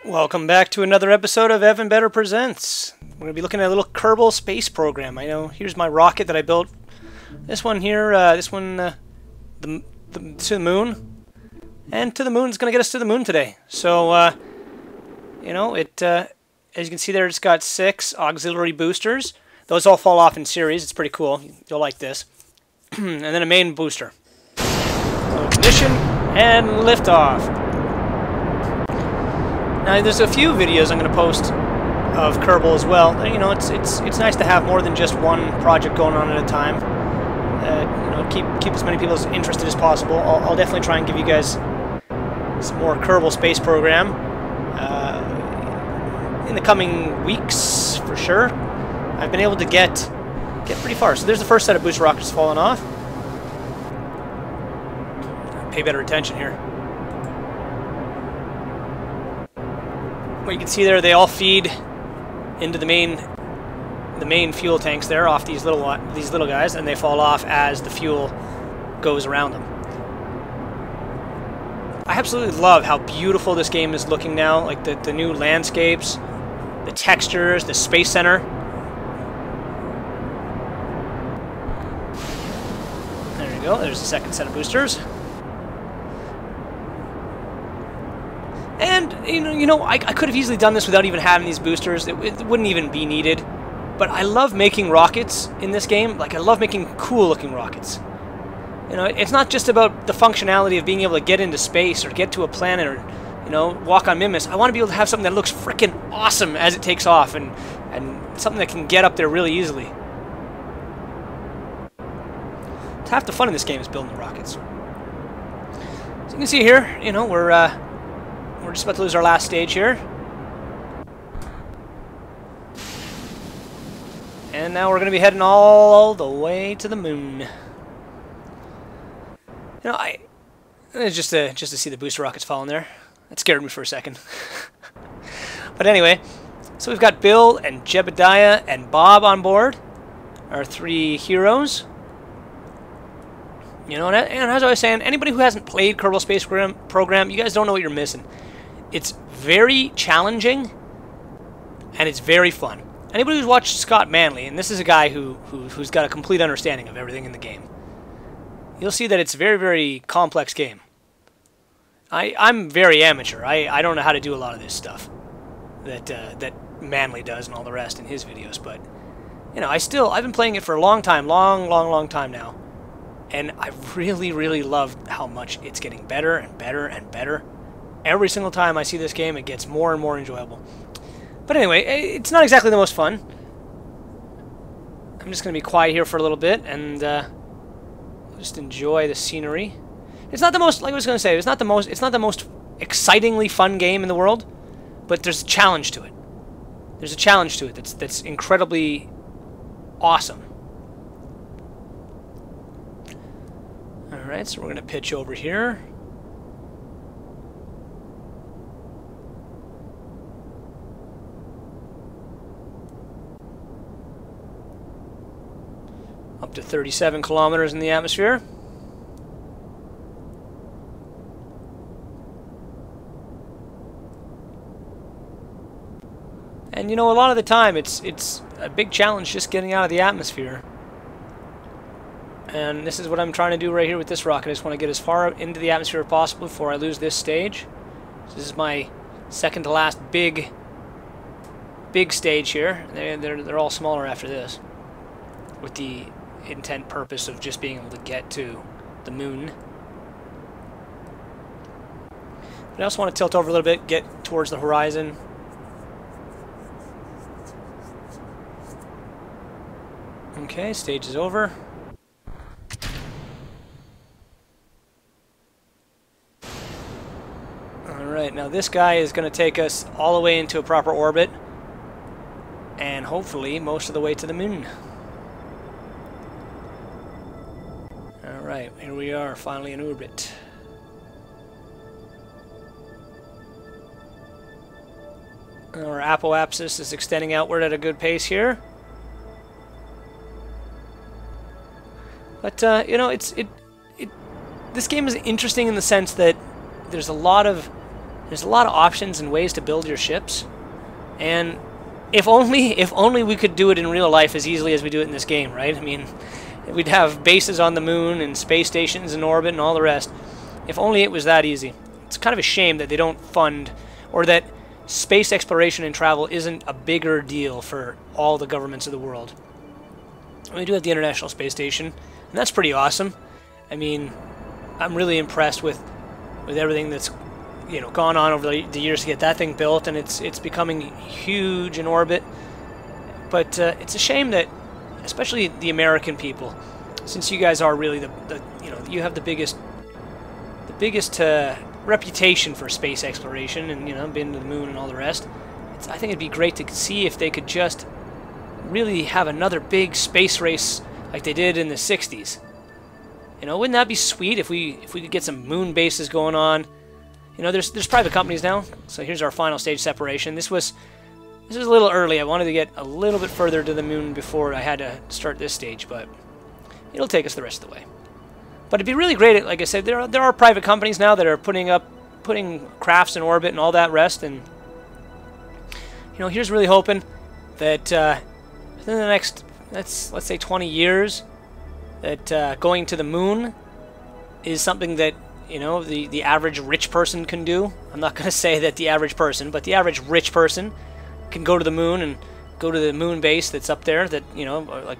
Welcome back to another episode of Evan Better Presents. We're going to be looking at a little Kerbal space program. I know, here's my rocket that I built. This one here, to the moon. And to the moon is going to get us to the moon today. So, you know, as you can see there, it's got 6 auxiliary boosters. Those all fall off in series. It's pretty cool. You'll like this. And then a main booster. So, ignition and liftoff. Now, there's a few videos I'm going to post of Kerbal as well. You know, it's nice to have more than just one project going on at a time. You know, keep as many people as interested as possible. I'll definitely try and give you guys some more Kerbal space program in the coming weeks for sure. I've been able to get pretty far. So there's the first set of booster rockets falling off. Pay better attention here. What you can see there, they all feed into the main fuel tanks there off these little guys, and they fall off as the fuel goes around them. I absolutely love how beautiful this game is looking now, like the new landscapes, the textures, the space center. There you go, there's the second set of boosters. And, you know, I could have easily done this without even having these boosters. It wouldn't even be needed. But I love making rockets in this game. Like, I love making cool-looking rockets. You know, it's not just about the functionality of being able to get into space or get to a planet or, you know, walk on Mimus. I want to be able to have something that looks freaking awesome as it takes off and something that can get up there really easily. It's half the fun in this game is building the rockets. So you can see here, you know, we're just about to lose our last stage here. And now we're going to be heading all the way to the moon. You know, just to see the booster rockets falling there. That scared me for a second. But anyway, so we've got Bill and Jebediah and Bob on board. Our 3 heroes. You know, and as I was saying, anybody who hasn't played Kerbal Space Program, you guys don't know what you're missing. It's very challenging, and it's very fun. Anybody who's watched Scott Manley, and this is a guy who's got a complete understanding of everything in the game, you'll see that it's a very, very complex game. I'm very amateur. I don't know how to do a lot of this stuff that Manley does and all the rest in his videos, but you know, I've been playing it for a long time, long time now, and I really, really love how much it's getting better and better and better. Every single time I see this game, it gets more and more enjoyable. But anyway, it's not exactly the most fun. I'm just going to be quiet here for a little bit and just enjoy the scenery. It's not the most, like I was going to say, it's not the most excitingly fun game in the world, but there's a challenge to it. There's a challenge to it that's incredibly awesome. All right, so we're going to pitch over here. Up to 37 kilometers in the atmosphere. And you know, a lot of the time it's a big challenge just getting out of the atmosphere. And this is what I'm trying to do right here with this rocket. I just want to get as far into the atmosphere as possible before I lose this stage. So this is my second to last big stage here. They're all smaller after this, with the intent purpose of just being able to get to the moon. But I also want to tilt over a little bit, get towards the horizon. Okay, stage is over. Alright, now this guy is going to take us all the way into a proper orbit, and hopefully most of the way to the moon. Alright, here we are, finally in orbit. Our apoapsis is extending outward at a good pace here. But, you know, this game is interesting in the sense that there's a lot of There's a lot of options and ways to build your ships, and if only we could do it in real life as easily as we do it in this game, right? I mean, we'd have bases on the moon and space stations in orbit and all the rest. If only it was that easy. It's kind of a shame that they don't fund, or that space exploration and travel isn't a bigger deal for all the governments of the world. We do have the International Space Station, and that's pretty awesome. I mean, I'm really impressed with everything that's gone on over the years to get that thing built, and it's becoming huge in orbit. But it's a shame that, especially the American people, since you guys are really you have the biggest reputation for space exploration, and been to the moon and all the rest. I think it'd be great to see if they could just really have another big space race like they did in the 60s. Wouldn't that be sweet if we could get some moon bases going on? There's private companies now. So here's our final stage separation. This was a little early. I wanted to get a little bit further to the moon before I had to start this stage, but it'll take us the rest of the way. But it'd be really great. Like I said, there are private companies now that are putting crafts in orbit and all that rest, and here's really hoping that within the next let's say 20 years, that going to the moon is something that the average rich person can do. I'm not going to say that the average person, but the average rich person can go to the moon and go to the moon base that's up there, that like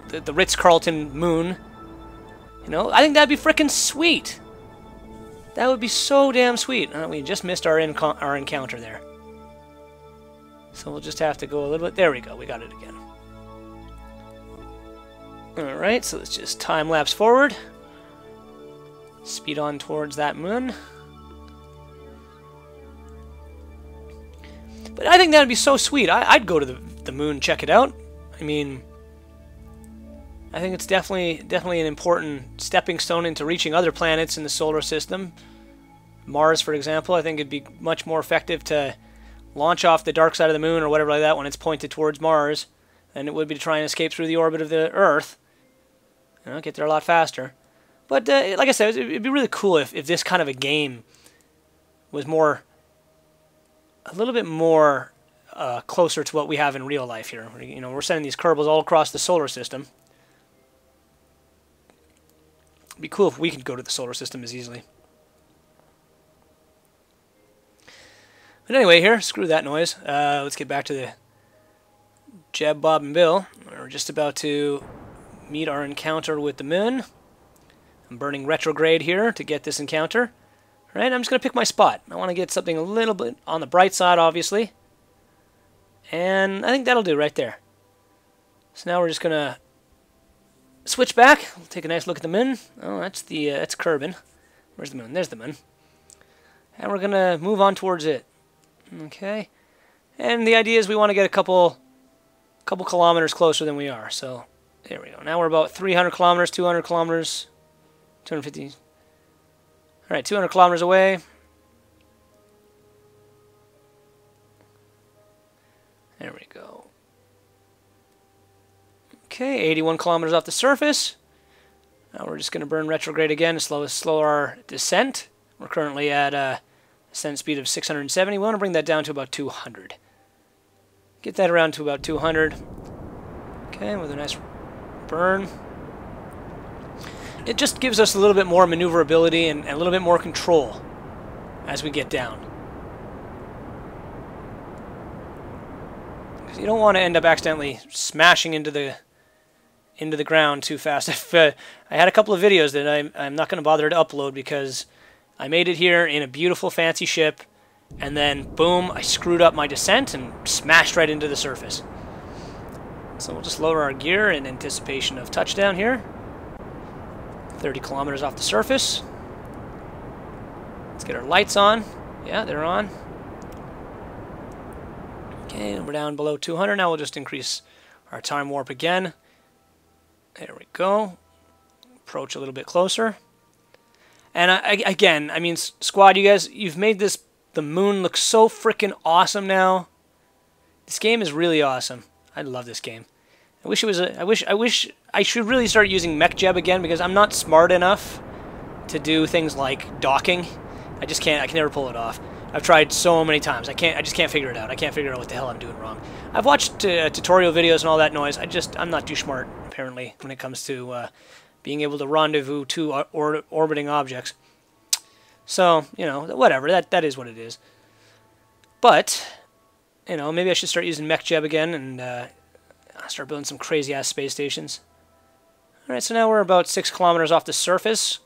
the Ritz-Carlton moon. I think that'd be frickin' sweet. That would be so damn sweet. We just missed our encounter there. So we'll just have to go a little bit. There we go. We got it again. Alright, so let's just time-lapse forward. Speed on towards that moon. But I think that'd be so sweet. I'd go to the moon, check it out. I mean, I think it's definitely an important stepping stone into reaching other planets in the solar system. Mars, for example, I think it'd be much more effective to launch off the dark side of the moon or whatever like that when it's pointed towards Mars than it would be to try and escape through the orbit of the Earth. Get there a lot faster. But like I said, it'd be really cool if this kind of a game was a little bit more closer to what we have in real life here. We're sending these Kerbals all across the solar system. It'd be cool if we could go to the solar system as easily. But anyway, here, screw that noise. Let's get back to the Jeb, Bob, and Bill. We're just about to meet our encounter with the moon. I'm burning retrograde here to get this encounter. All right, I'm just going to pick my spot. I want to get something a little bit on the bright side, obviously. And I think that'll do right there. So now we're just going to switch back. We'll take a nice look at the moon. Oh, that's Kerbin. Where's the moon? There's the moon. And we're going to move on towards it. Okay. And the idea is we want to get a couple kilometers closer than we are. So there we go. Now we're about 300 kilometers, 200 kilometers, 250. All right, 200 kilometers away. There we go. Okay, 81 kilometers off the surface. Now we're just going to burn retrograde again to slow our descent. We're currently at a ascent speed of 670. We want to bring that down to about 200. Get that around to about 200. Okay, with a nice burn. It just gives us a little bit more maneuverability and a little bit more control as we get down. You don't want to end up accidentally smashing into the ground too fast. I had a couple of videos that I'm not going to bother to upload because I made it here in a beautiful fancy ship, and then boom, I screwed up my descent and smashed right into the surface. So we'll just lower our gear in anticipation of touchdown here. 30 kilometers off the surface. Let's get our lights on. Yeah, they're on. Okay, we're down below 200. Now we'll just increase our time warp again. There we go. Approach a little bit closer. And again, I mean, squad, you guys, you've made the moon look so freaking awesome now. This game is really awesome. I love this game. I wish it was I wish I should really start using MechJeb again because I'm not smart enough to do things like docking. I just can't. I can never pull it off. I've tried so many times. I just can't figure it out. I can't figure out what the hell I'm doing wrong. I've watched tutorial videos and all that noise. I'm not too smart, apparently, when it comes to being able to rendezvous two orbiting objects. So, you know, whatever. That is what it is. But, you know, maybe I should start using MechJeb again and start building some crazy-ass space stations. Alright, so now we're about 6 kilometers off the surface.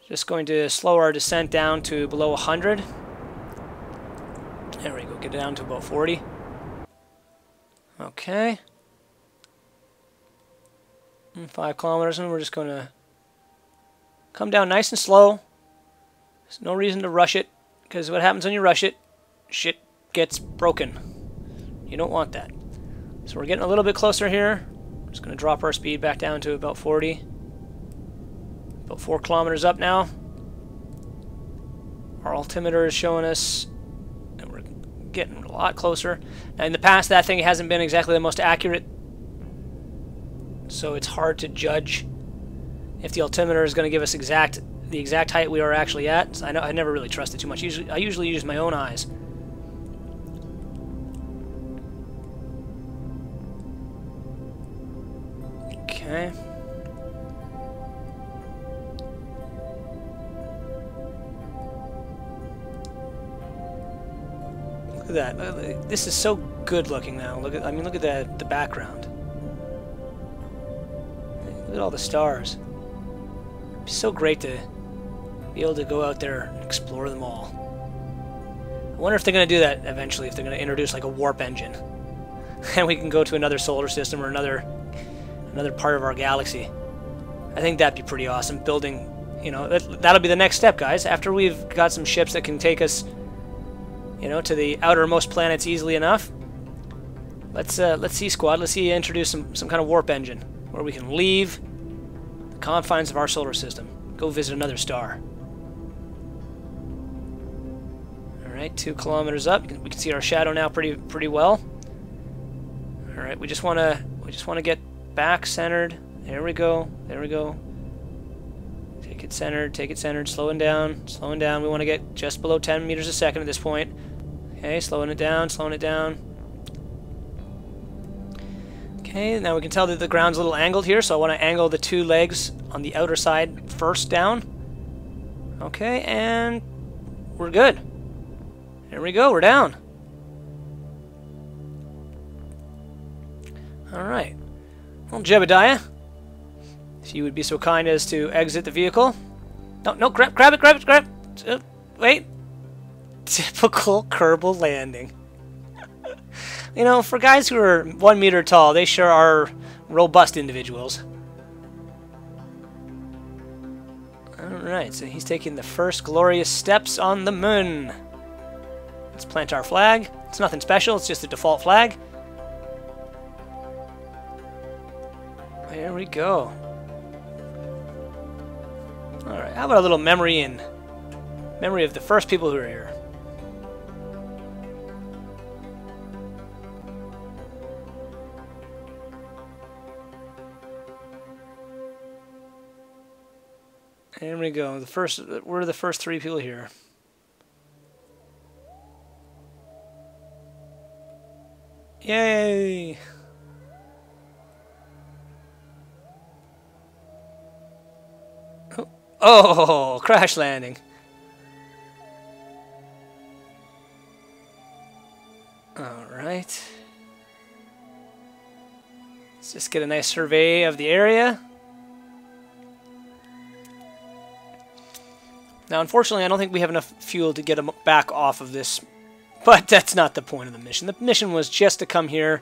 Just going to slow our descent down to below 100. There we go, get it down to about 40. Okay. 5 kilometers, and we're just going to come down nice and slow. There's no reason to rush it, because what happens when you rush it, shit gets broken. You don't want that. So we're getting a little bit closer here. We're just going to drop our speed back down to about 40. About 4 kilometers up now. Our altimeter is showing us that we're getting a lot closer. Now in the past, that thing hasn't been exactly the most accurate, so it's hard to judge if the altimeter is going to give us the exact height we are actually at. So I never really trust it too much. I usually use my own eyes. Okay. Look at that. This is so good looking now. Look at the background. Look at all the stars. It'd be so great to be able to go out there and explore them all. I wonder if they're going to do that eventually, if they're going to introduce like a warp engine. And we can go to another solar system or another part of our galaxy. I think that'd be pretty awesome. Building, you know, that'll be the next step, guys. After we've got some ships that can take us, you know, to the outermost planets easily enough. Let's see, squad. Let's see you introduce some kind of warp engine where we can leave the confines of our solar system. Go visit another star. All right, 2 kilometers up. We can see our shadow now pretty well. All right, we just want to get back centered. There we go. There we go. Take it centered. Take it centered. Slowing down. Slowing down. We want to get just below 10 meters a second at this point. Okay, slowing it down. Slowing it down. Okay, now we can tell that the ground's a little angled here, so I want to angle the 2 legs on the outer side first down. Okay, and we're good. There we go. We're down. All right. Well, Jebediah, if you would be so kind as to exit the vehicle. No, grab it. Wait. Typical Kerbal landing. You know, for guys who are 1 meter tall, they sure are robust individuals. Alright, so he's taking the first glorious steps on the moon. Let's plant our flag. It's nothing special, it's just a default flag. There we go. Alright, how about a little memory of the first people who were here? There we go. We're the first 3 people here. Yay! Oh, crash landing. All right. Let's just get a nice survey of the area. Now, unfortunately, I don't think we have enough fuel to get them back off of this, but that's not the point of the mission. The mission was just to come here,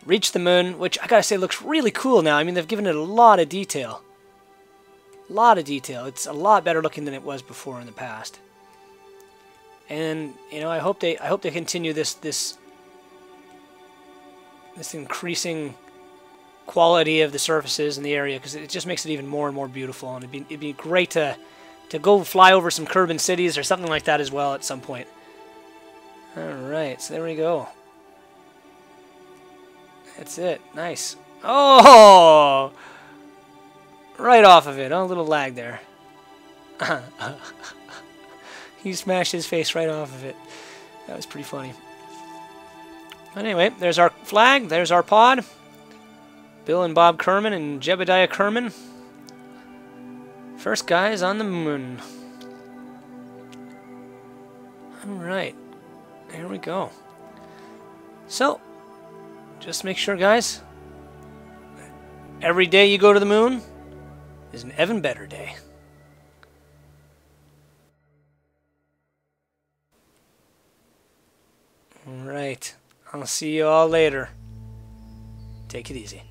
reach the moon, which I gotta say looks really cool now. I mean, they've given it a lot of detail. A lot of detail. It's a lot better looking than it was before in the past. And you know, I hope they continue this increasing quality of the surfaces in the area, because it just makes it even more and more beautiful. And it'd be great to go fly over some Kerbal cities or something like that as well at some point. Alright, so there we go. That's it. Nice. Oh! Right off of it. Oh, a little lag there. He smashed his face right off of it. That was pretty funny. But anyway, there's our flag. There's our pod. Bill and Bob Kerman and Jebediah Kerman. First guys on the moon. Alright. There we go. So, just make sure, guys, every day you go to the moon is an even better day. Alright. I'll see you all later. Take it easy.